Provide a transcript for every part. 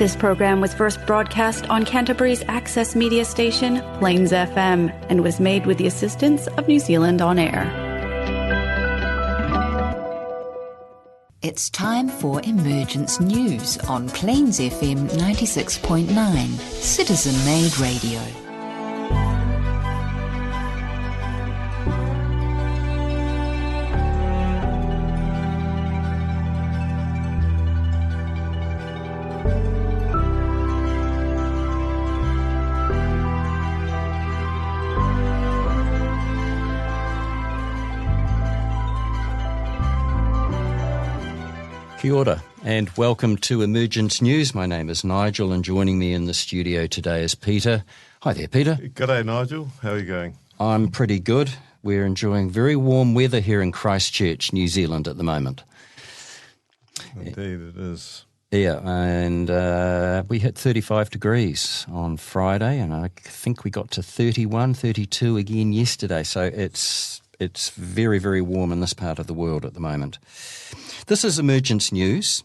This program was first broadcast on Canterbury's access media station, Plains FM, and was made with the assistance of New Zealand On Air. It's time for Emergence News on Plains FM 96.9, citizen-made radio. Kia ora and welcome to Emergence News. My name is Nigel and joining me in the studio today is Peter. Hi there, Peter. G'day, Nigel. How are you going? I'm pretty good. We're enjoying very warm weather here in Christchurch, New Zealand at the moment. Indeed, it is. Yeah, and we hit 35 degrees on Friday and I think we got to 31, 32 again yesterday. So it's very, very warm in this part of the world at the moment. This is Emergence News,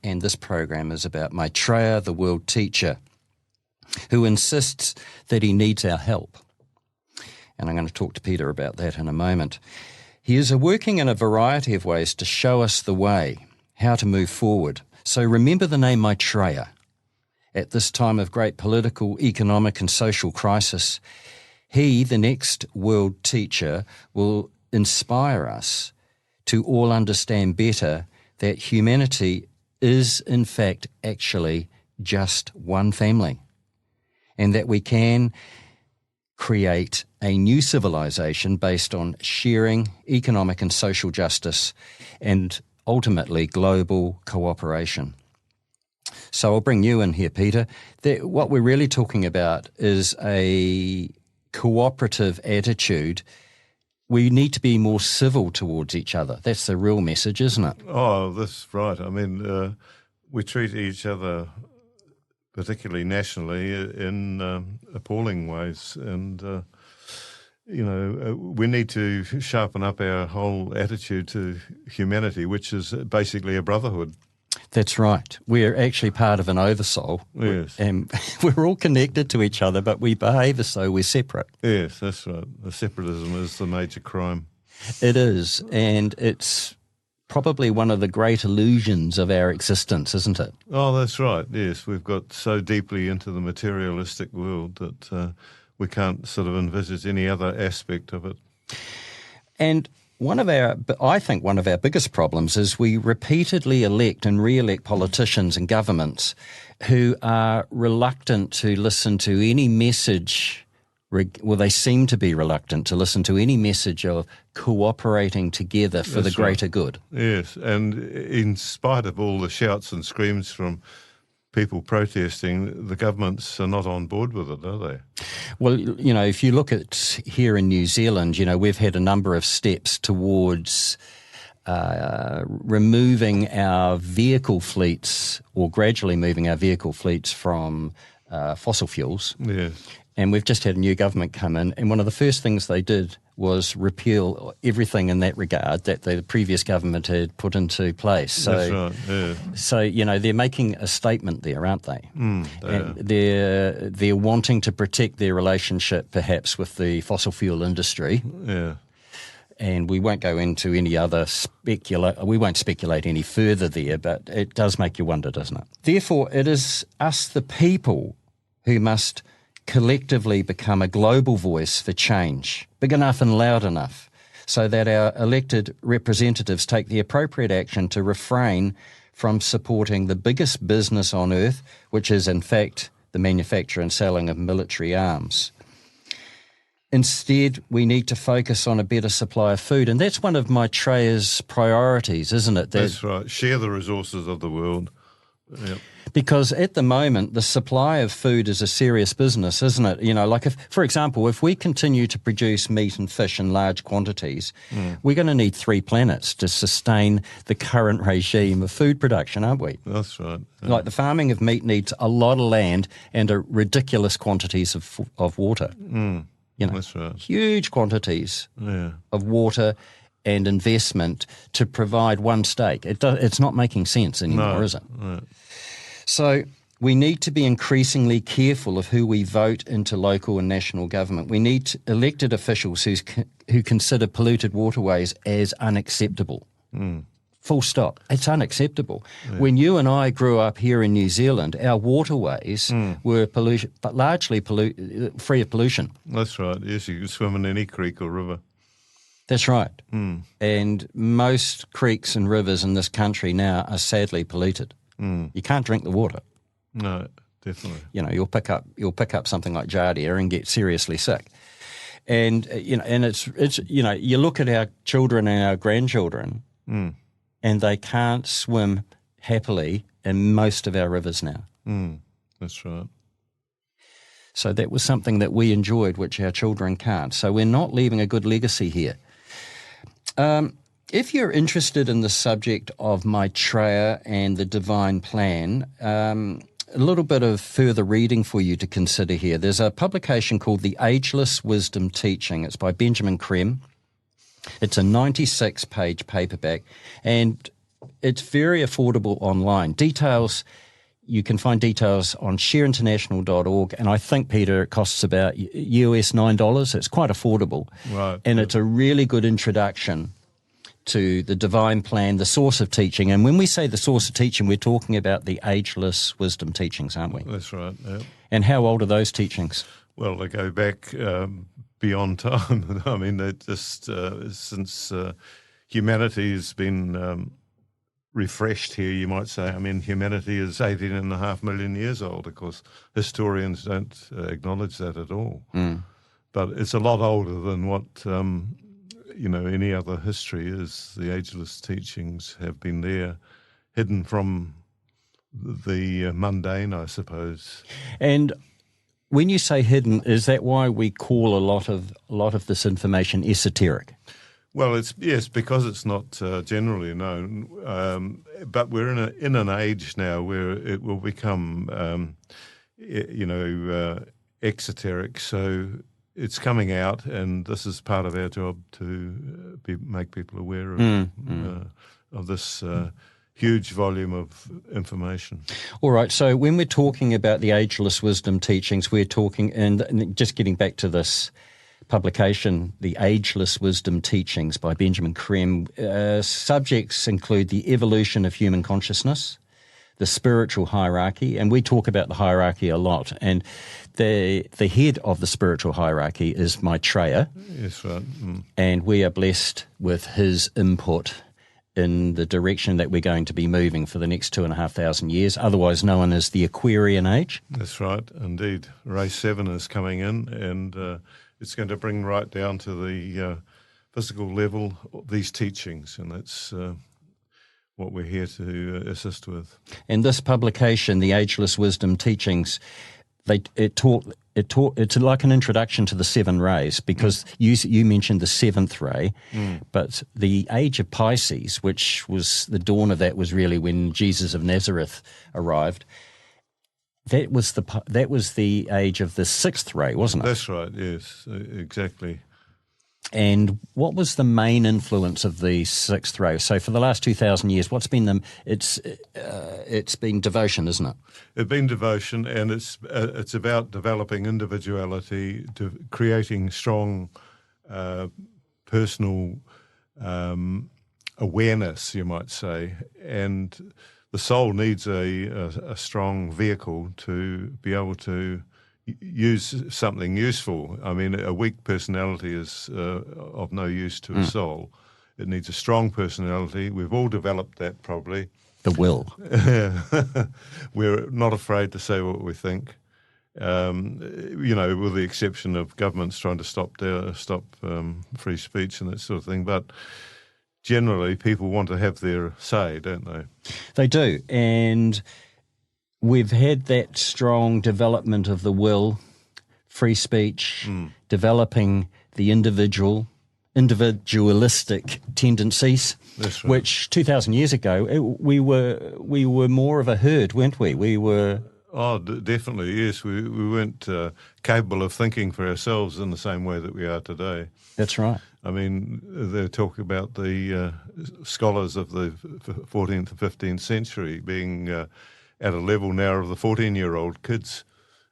and this program is about Maitreya the World Teacher, who insists that he needs our help. And I'm going to talk to Peter about that in a moment. He is working in a variety of ways to show us the way, how to move forward. So remember the name Maitreya. At this time of great political, economic and social crisis, he, the next world teacher, will inspire us to all understand better that humanity is, in fact, actually just one family, and that we can create a new civilization based on sharing economic and social justice and ultimately global cooperation. So I'll bring you in here, Peter. What we're really talking about is a cooperative attitude. We need to be more civil towards each other. That's the real message, isn't it? Oh, that's right. I mean, we treat each other, particularly nationally, in appalling ways. And, we need to sharpen up our whole attitude to humanity, which is basically a brotherhood. That's right. We're actually part of an oversoul. Yes. And we're all connected to each other, but we behave as though we're separate. Yes, that's right. The separatism is the major crime. It is, and it's probably one of the great illusions of our existence, isn't it? Oh, that's right. Yes, we've got so deeply into the materialistic world that we can't sort of envisage any other aspect of it. And I think one of our biggest problems is we repeatedly elect and re-elect politicians and governments who are reluctant to listen to any message, they seem to be reluctant to listen to any message of cooperating together for the greater good. Yes, and in spite of all the shouts and screams from people protesting, the governments are not on board with it, are they? Well, if you look at here in New Zealand, we've had a number of steps towards removing our vehicle fleets, or gradually moving our vehicle fleets from fossil fuels. Yes. And we've just had a new government come in, and one of the first things they did was repeal everything in that regard that the previous government had put into place. So, that's right, yeah. So, they're making a statement there, aren't they? They're wanting to protect their relationship, perhaps, with the fossil fuel industry. Yeah. And we won't go into any other we won't speculate any further there, but it does make you wonder, doesn't it? Therefore, it is us, the people, who must collectively become a global voice for change, big enough and loud enough, so that our elected representatives take the appropriate action to refrain from supporting the biggest business on earth, which is in fact the manufacture and selling of military arms. Instead, we need to focus on a better supply of food, and that's one of Maitreya's priorities, isn't it? That's right. Share the resources of the world. Yep. Because at the moment, the supply of food is a serious business, isn't it? For example, if we continue to produce meat and fish in large quantities, we're going to need 3 planets to sustain the current regime of food production, aren't we? That's right. Yeah. Like the farming of meat needs a lot of land and ridiculous quantities of water. That's right. Huge quantities of water and investment to provide one steak. It's not making sense anymore, is it? No. So we need to be increasingly careful of who we vote into local and national government. We need elected officials who consider polluted waterways as unacceptable. Full stop. It's unacceptable. Yeah. When you and I grew up here in New Zealand, our waterways were pollution, but largely free of pollution. That's right. Yes, you could swim in any creek or river. That's right. And most creeks and rivers in this country now are sadly polluted. You can't drink the water. No, definitely. You know, you'll pick up something like Giardia and get seriously sick. And and it's you look at our children and our grandchildren, and they can't swim happily in most of our rivers now. That's right. So that was something that we enjoyed, which our children can't. So we're not leaving a good legacy here. If you're interested in the subject of Maitreya and the divine plan, a little bit of further reading for you to consider here. There's a publication called The Ageless Wisdom Teaching. It's by Benjamin Creme. It's a 96-page paperback, and it's very affordable online. You can find details on shareinternational.org, and I think, Peter, it costs about US $9. It's quite affordable. Right. And it's a really good introduction to the divine plan, the source of teaching. And when we say the source of teaching, we're talking about the ageless wisdom teachings, aren't we? That's right, yeah. And how old are those teachings? Well, they go back beyond time. I mean, they're just since humanity has been refreshed here, you might say. I mean, humanity is 18.5 million years old. Of course, historians don't acknowledge that at all. But it's a lot older than what any other history is. The ageless teachings have been there, hidden from the mundane, I suppose. And when you say hidden, is that why we call a lot of this information esoteric? Well, it's because it's not generally known. But we're in an age now where it will become, exoteric. So it's coming out, and this is part of our job to make people aware of this huge volume of information. All right, so when we're talking about the ageless wisdom teachings, we're talking, and just getting back to this publication, The Ageless Wisdom Teachings by Benjamin Creme, subjects include the evolution of human consciousness, the spiritual hierarchy, and we talk about the hierarchy a lot, and the head of the spiritual hierarchy is Maitreya. Yes, right. And we are blessed with his input in the direction that we're going to be moving for the next 2,500 years, otherwise known as the Aquarian Age. That's right, indeed. Race 7 is coming in, and it's going to bring right down to the physical level these teachings, and that's what we're here to assist with. And this publication, The Ageless Wisdom Teachings, it's like an introduction to the 7 rays, because you mentioned the 7th ray, but the age of Pisces, which was the dawn of that, was really when Jesus of Nazareth arrived. That was the age of the 6th ray, wasn't it? That's right. Yes, exactly. And what was the main influence of the 6th ray? So for the last 2,000 years, what's been it's been devotion, isn't it? It's been devotion, and it's about developing individuality, creating strong personal awareness, you might say, and the soul needs a strong vehicle to be able to use something useful. I mean, a weak personality is of no use to a soul. It needs a strong personality. We've all developed that, probably. The will. We're not afraid to say what we think, with the exception of governments trying to stop free speech and that sort of thing. But generally, people want to have their say, don't they? They do, and we've had that strong development of the will, free speech, developing the individualistic tendencies. That's right. Which 2,000 years ago we were more of a herd, weren't we? We were. Oh, definitely, yes. We weren't capable of thinking for ourselves in the same way that we are today. That's right. I mean, they talk about the scholars of the 14th and 15th century being at a level now of the 14-year-old kids.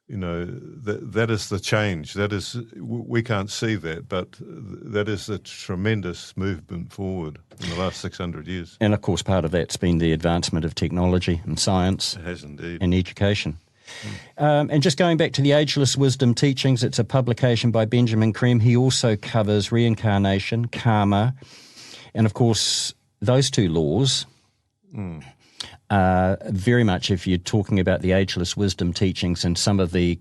You know, that is the change. That is, we can't see that, but that is a tremendous movement forward in the last 600 years. And of course, part of that's been the advancement of technology and science. It has indeed. And education. And just going back to the Ageless Wisdom Teachings, it's a publication by Benjamin Creme. He also covers reincarnation, karma, and of course, those two laws. Very much, if you're talking about the Ageless Wisdom Teachings and some of the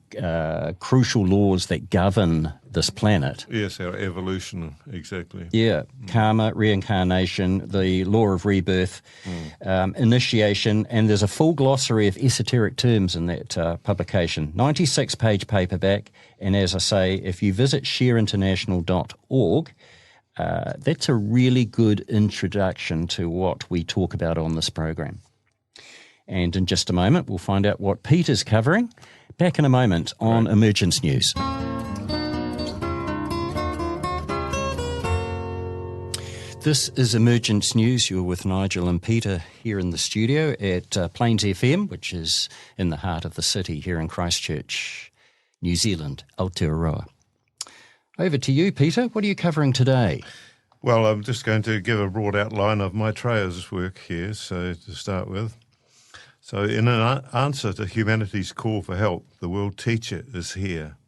crucial laws that govern this planet. Yes, our evolution, exactly. Yeah, karma, reincarnation, the law of rebirth, initiation, and there's a full glossary of esoteric terms in that publication. 96-page paperback, and as I say, if you visit shareinternational.org, that's a really good introduction to what we talk about on this program. And in just a moment, we'll find out what Peter's covering. Back in a moment on Emergence News. This is Emergence News. You're with Nigel and Peter here in the studio at Plains FM, which is in the heart of the city here in Christchurch, New Zealand, Aotearoa. Over to you, Peter. What are you covering today? Well, I'm just going to give a broad outline of Maitreya's work here, so to start with. So in an answer to humanity's call for help, the World Teacher is here.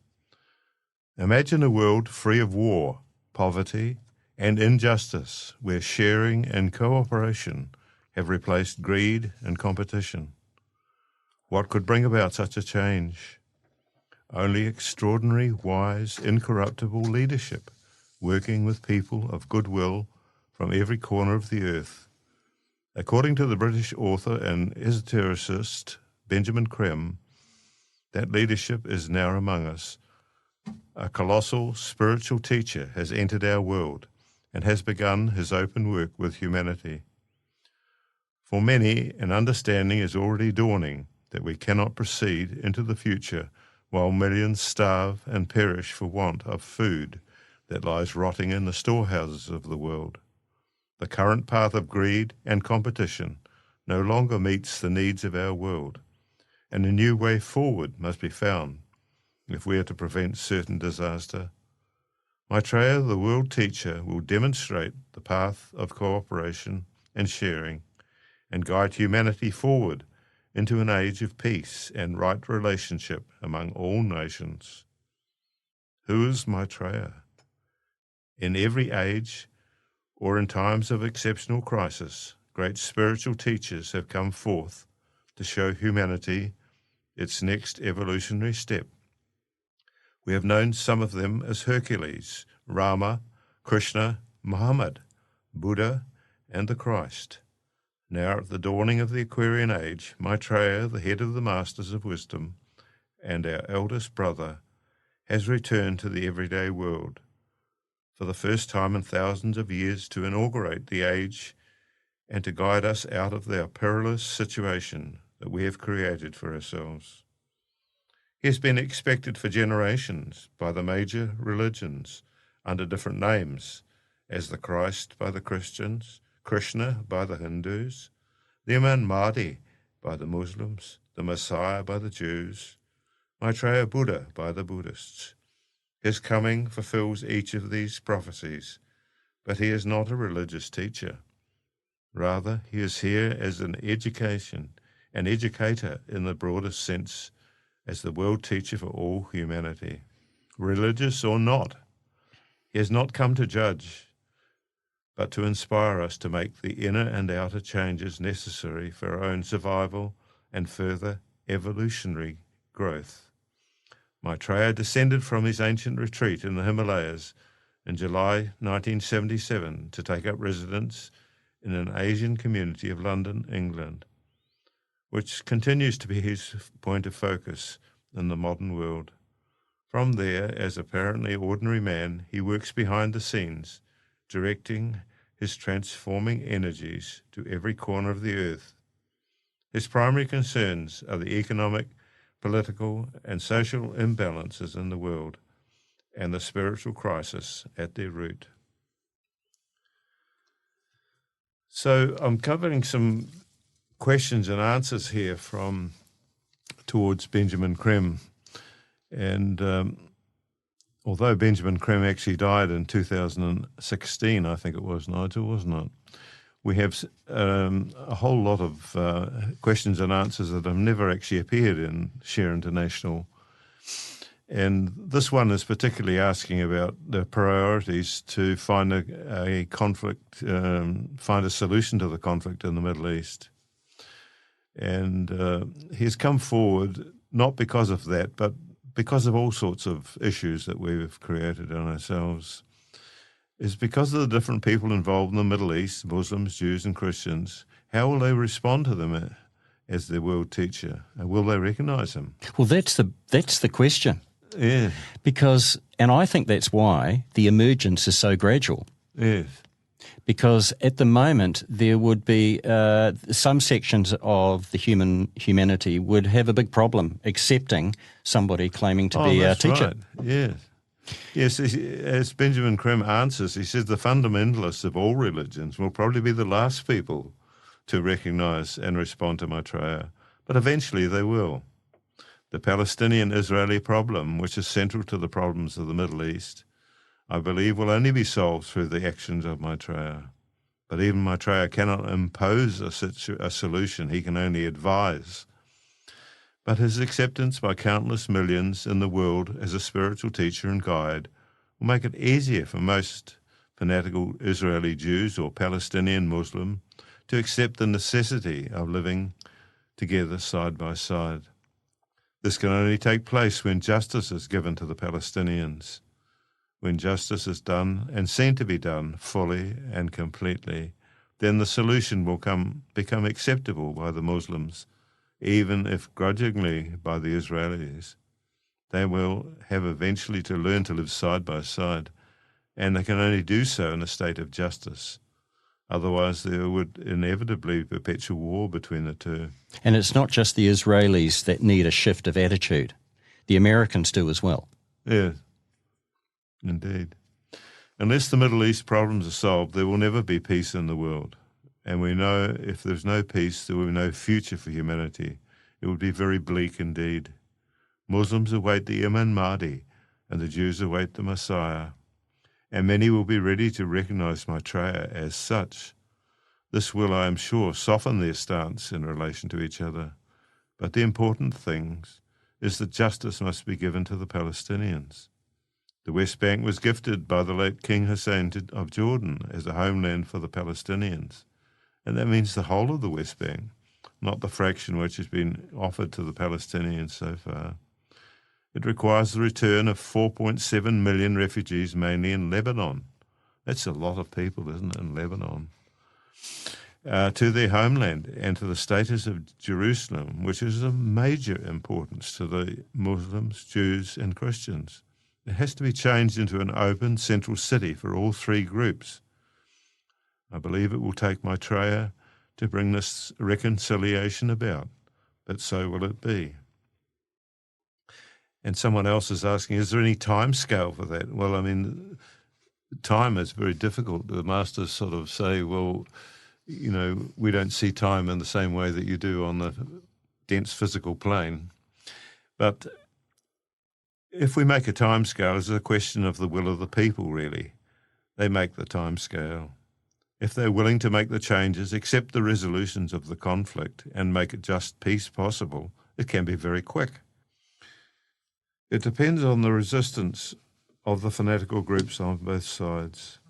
Imagine a world free of war, poverty, and injustice, where sharing and cooperation have replaced greed and competition. What could bring about such a change? Only extraordinary, wise, incorruptible leadership, working with people of goodwill from every corner of the earth. According to the British author and esotericist Benjamin Creme, that leadership is now among us. A colossal spiritual teacher has entered our world and has begun his open work with humanity. For many, an understanding is already dawning that we cannot proceed into the future while millions starve and perish for want of food that lies rotting in the storehouses of the world. The current path of greed and competition no longer meets the needs of our world, and a new way forward must be found if we are to prevent certain disaster. Maitreya, the World Teacher, will demonstrate the path of cooperation and sharing and guide humanity forward into an age of peace and right relationship among all nations. Who is Maitreya? In every age, or in times of exceptional crisis, great spiritual teachers have come forth to show humanity its next evolutionary step. We have known some of them as Hercules, Rama, Krishna, Muhammad, Buddha, and the Christ. Now at the dawning of the Aquarian age, Maitreya, the head of the Masters of Wisdom, and our eldest brother, has returned to the everyday world, for the first time in thousands of years, to inaugurate the age and to guide us out of the perilous situation that we have created for ourselves. He has been expected for generations by the major religions under different names, as the Christ by the Christians, Krishna by the Hindus, the Imam Mahdi by the Muslims, the Messiah by the Jews, Maitreya Buddha by the Buddhists. His coming fulfills each of these prophecies, but he is not a religious teacher. Rather, he is here as an educator in the broadest sense, as the world teacher for all humanity. Religious or not, he has not come to judge, but to inspire us to make the inner and outer changes necessary for our own survival and further evolutionary growth. Maitreya descended from his ancient retreat in the Himalayas in July 1977 to take up residence in an Asian community of London, England, which continues to be his point of focus in the modern world. From there, as apparently ordinary man, he works behind the scenes, directing his transforming energies to every corner of the earth. His primary concerns are the economic, political and social imbalances in the world and the spiritual crisis at their root. So I'm covering some questions and answers here towards Benjamin Creme. And although Benjamin Creme actually died in 2016, I think it was, Nigel, wasn't it? We have a whole lot of questions and answers that have never actually appeared in Share International. And this one is particularly asking about the priorities to find a conflict, find a solution to the conflict in the Middle East. And he's come forward not because of that, but because of all sorts of issues that we've created on ourselves. Is because of the different people involved in the Middle East, Muslims, Jews and Christians. How will they respond to them as their world teacher? And will they recognise him? Well, that's the question. Yeah. Because, and I think that's why the emergence is so gradual. Yes. Because at the moment there would be some sections of the humanity would have a big problem accepting somebody claiming to be our teacher. Right. Yes. Yes, as Benjamin Creme answers, he says the fundamentalists of all religions will probably be the last people to recognise and respond to Maitreya, but eventually they will. The Palestinian-Israeli problem, which is central to the problems of the Middle East, I believe will only be solved through the actions of Maitreya. But even Maitreya cannot impose a solution, he can only advise. But his acceptance by countless millions in the world as a spiritual teacher and guide will make it easier for most fanatical Israeli Jews or Palestinian Muslim to accept the necessity of living together side by side. This can only take place when justice is given to the Palestinians. When justice is done and seen to be done fully and completely, then the solution will become acceptable by the Muslims, even if grudgingly by the Israelis. They will have eventually to learn to live side by side, and they can only do so in a state of justice. Otherwise, there would inevitably be perpetual war between the two. And it's not just the Israelis that need a shift of attitude. The Americans do as well. Yes, indeed. Unless the Middle East problems are solved, there will never be peace in the world. And we know if there's no peace, there will be no future for humanity. It would be very bleak indeed. Muslims await the Imam Mahdi, and the Jews await the Messiah. And many will be ready to recognize Maitreya as such. This will, I am sure, soften their stance in relation to each other. But the important thing is that justice must be given to the Palestinians. The West Bank was gifted by the late King Hussein of Jordan as a homeland for the Palestinians. And that means the whole of the West Bank, not the fraction which has been offered to the Palestinians so far. It requires the return of 4.7 million refugees, mainly in Lebanon. That's a lot of people, isn't it, in Lebanon? To their homeland and to the status of Jerusalem, which is of major importance to the Muslims, Jews and Christians. It has to be changed into an open central city for all three groups. I believe it will take Maitreya to bring this reconciliation about, but so will it be. And someone else is asking, is there any time scale for that? Well, I mean, time is very difficult. The masters sort of say, well, you know, we don't see time in the same way that you do on the dense physical plane. But if we make a time scale, it's a question of the will of the people, really. They make the time scale. If they're willing to make the changes, accept the resolutions of the conflict and make a just peace possible, it can be very quick. It depends on the resistance of the fanatical groups on both sides.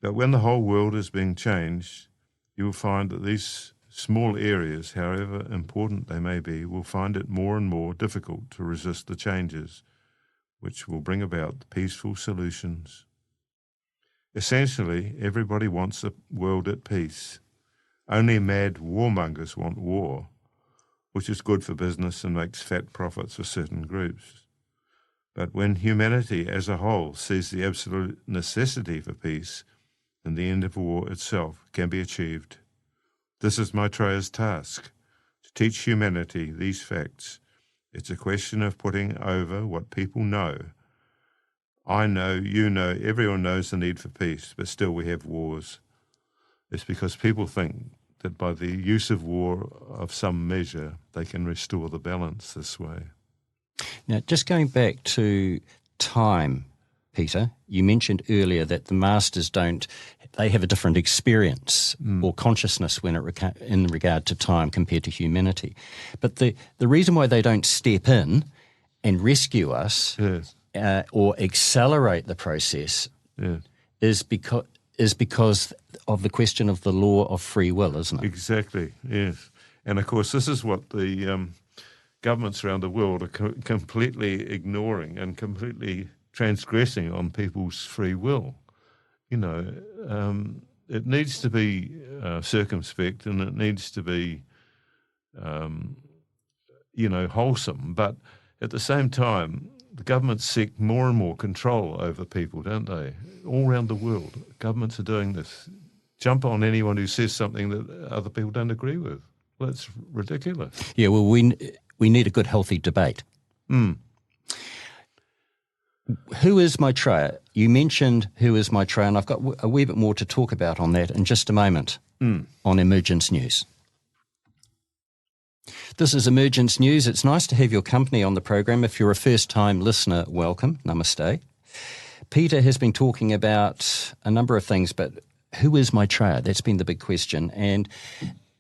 But when the whole world is being changed, you will find that these small areas, however important they may be, will find it more and more difficult to resist the changes, which will bring about peaceful solutions. Essentially, everybody wants a world at peace. Only mad warmongers want war, which is good for business and makes fat profits for certain groups. But when humanity as a whole sees the absolute necessity for peace, then the end of war itself can be achieved. This is Maitreya's task, to teach humanity these facts. It's a question of putting over what people know. I know, you know, everyone knows the need for peace, but still we have wars. It's because people think that by the use of war of some measure, they can restore the balance this way. Now, just going back to time, Peter, you mentioned earlier that the masters they have a different experience or consciousness in regard to time compared to humanity. But the reason why they don't step in and rescue us or accelerate the process is because of the question of the law of free will, isn't it? Exactly, yes. And of course, this is what the governments around the world are completely ignoring and completely transgressing on people's free will. You know, it needs to be circumspect, and it needs to be, wholesome. But at the same time, the governments seek more and more control over people, don't they? All around the world, governments are doing this. Jump on anyone who says something that other people don't agree with. Well, it's ridiculous. Yeah, well, we need a good, healthy debate. Who is Maitreya? You mentioned who is Maitreya, and I've got a wee bit more to talk about on that in just a moment on Emergence News. This is Emergence News. It's nice to have your company on the program. If you're a first-time listener, welcome. Namaste. Peter has been talking about a number of things, but who is Maitreya? That's been the big question. And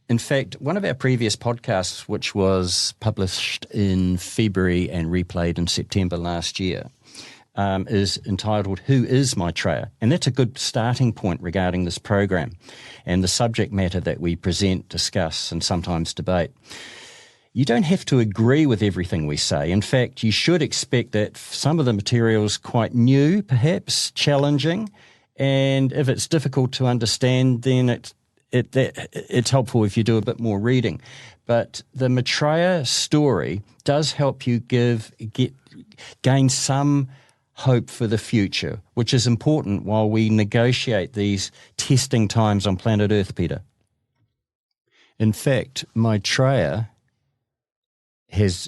in fact, one of our previous podcasts, which was published in February and replayed in September last year, is entitled Who is Maitreya? And that's a good starting point regarding this program and the subject matter that we present, discuss, and sometimes debate. You don't have to agree with everything we say. In fact, you should expect that some of the material is quite new, perhaps challenging, and if it's difficult to understand, then it's helpful if you do a bit more reading. But the Maitreya story does help you gain some hope for the future, which is important while we negotiate these testing times on planet Earth, Peter. In fact, Maitreya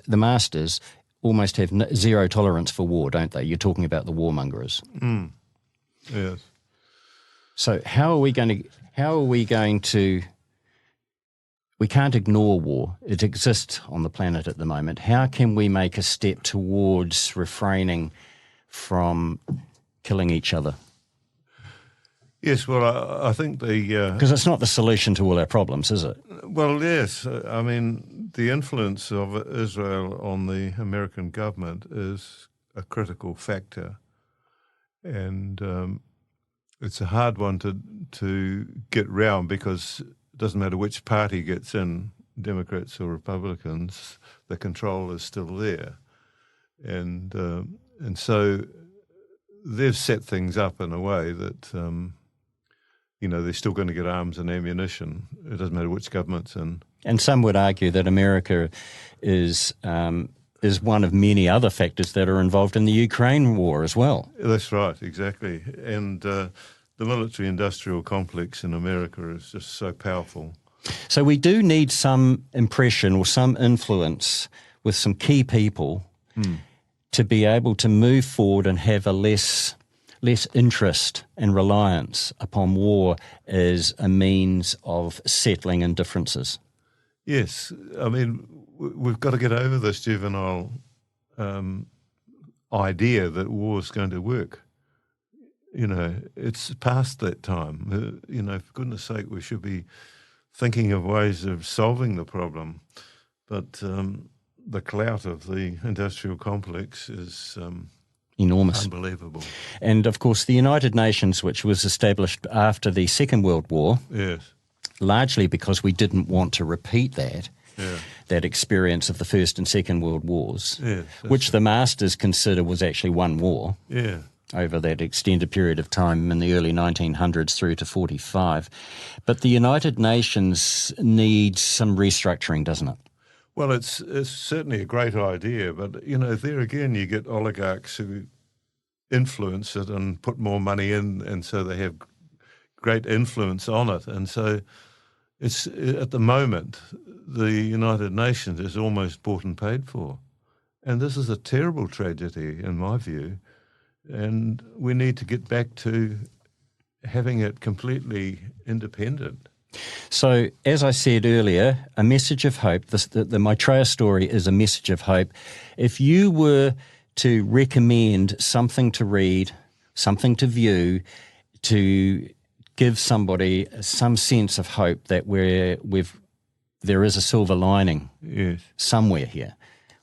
the masters almost have zero tolerance for war, don't they? You're talking about the warmongers. Yes. So how are we going to, we can't ignore war. It exists on the planet at the moment. How can we make a step towards refraining from killing each other? Yes, well, I think because it's not the solution to all our problems, is it? Well, yes. I mean, the influence of Israel on the American government is a critical factor. And it's a hard one to get round because it doesn't matter which party gets in, Democrats or Republicans, the control is still there. And so they've set things up in a way that, they're still going to get arms and ammunition. It doesn't matter which government's in. And some would argue that America is one of many other factors that are involved in the Ukraine war as well. That's right, exactly. And the military-industrial complex in America is just so powerful. So we do need some impression or some influence with some key people to be able to move forward and have a less interest and reliance upon war as a means of settling in differences. Yes, I mean, we've got to get over this juvenile idea that war is going to work. It's past that time. For goodness sake, we should be thinking of ways of solving the problem. But the clout of the industrial complex is enormous. Unbelievable. And, of course, the United Nations, which was established after the Second World War, largely because we didn't want to repeat that experience of the First and Second World Wars, which the masters consider was actually one war over that extended period of time in the early 1900s through to 45. But the United Nations needs some restructuring, doesn't it? Well, it's certainly a great idea, but, there again you get oligarchs who influence it and put more money in, and so they have great influence on it. And so it's at the moment, the United Nations is almost bought and paid for. And this is a terrible tragedy, in my view, and we need to get back to having it completely independent. So, as I said earlier, a message of hope. The Maitreya story is a message of hope. If you were to recommend something to read, something to view, to give somebody some sense of hope that there is a silver lining somewhere here,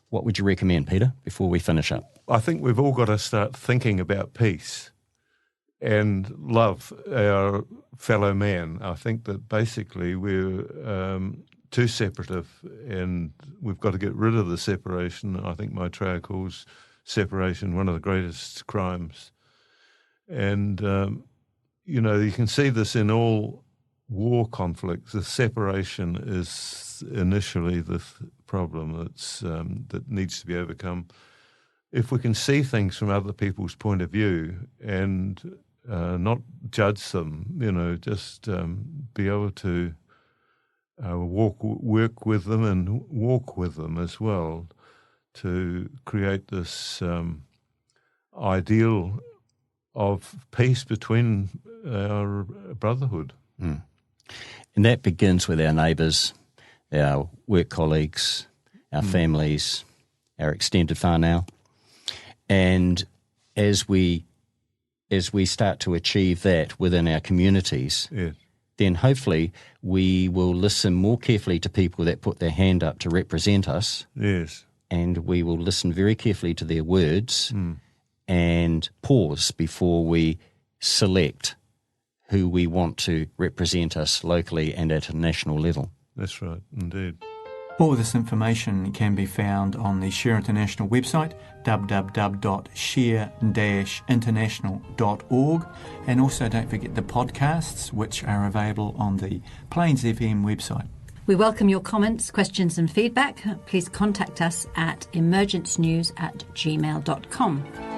what would you recommend, Peter, before we finish up? I think we've all got to start thinking about peace and love our fellow man. I think that basically we're too separative, and we've got to get rid of the separation. I think Maitreya calls separation one of the greatest crimes. And, you can see this in all war conflicts. The separation is initially the problem that needs to be overcome. If we can see things from other people's point of view and not judge them, just be able to work with them and walk with them as well to create this ideal of peace between our brotherhood. Mm. And that begins with our neighbours, our work colleagues, our families, our extended whānau. And as we start to achieve that within our communities, then hopefully we will listen more carefully to people that put their hand up to represent us. Yes. And we will listen very carefully to their words and pause before we select who we want to represent us locally and at a national level. That's right, indeed. All this information can be found on the Share International website, www.share-international.org, and also don't forget the podcasts, which are available on the Plains FM website. We welcome your comments, questions and feedback. Please contact us at emergencenews@gmail.com.